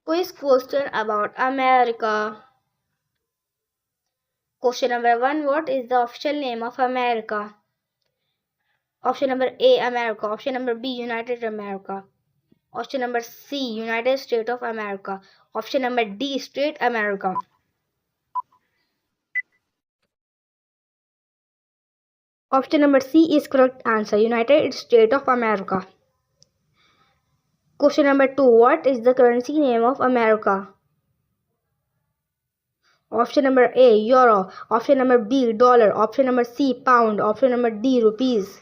Quiz question about America. Question number 1. What is the official name of America? Option number A, America. Option number B, United America. Option number C, United States of America. Option number D, State America. Option number C is correct answer, United States of America. Question number 2. What is the currency name of America? Option number A, Euro. Option number B, dollar. Option number C, pound. Option number D, rupees.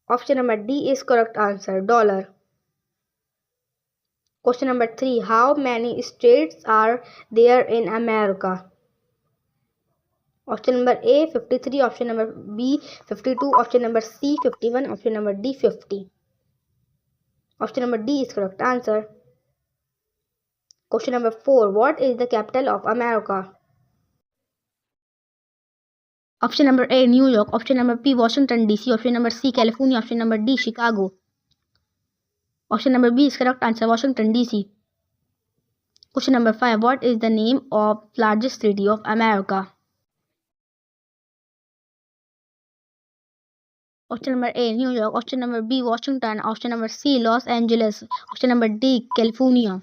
Option number D is correct answer, dollar. Question number 3. How many states are there in America? Option number A, 53. Option number B, 52. Option number C, 51. Option number D, 50. Option number D is correct answer. Question number 4. What is the capital of America? Option number A, New York. Option number B, Washington DC. Option number C, California. Option number D, Chicago. Option number B is correct answer, Washington DC. Question number 5. What is the name of largest city of America? Option number A, New York. Option number B, Washington. Option number C, Los Angeles. Option number D, California.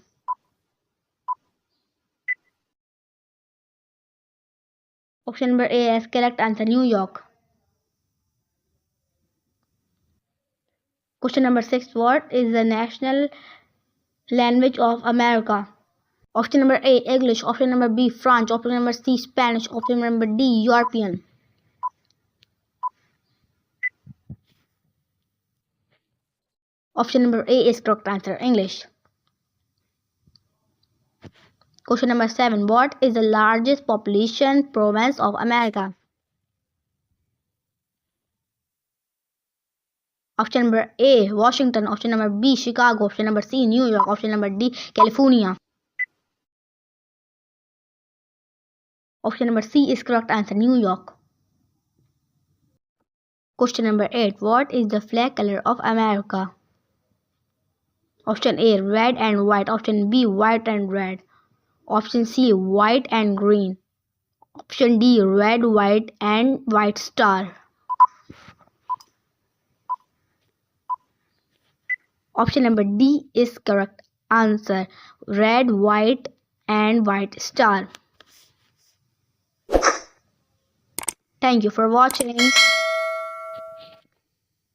Option number A is correct answer, New York. Question number 6. What is the national language of America? Option number A, English. Option number B, French. Option number C, Spanish. Option number D, European. Option number A is correct answer, English. Question number 7. What is the largest population province of America? Option number A, Washington. Option number B, Chicago. Option number C, New York. Option number D, California. Option number C is correct answer, New York. Question number 8. What is the flag color of America? Option A, red and white. Option B, white and red. Option C, white and green. Option D, red, white and white star. Option number D is correct answer, red, white and white star. Thank you for watching.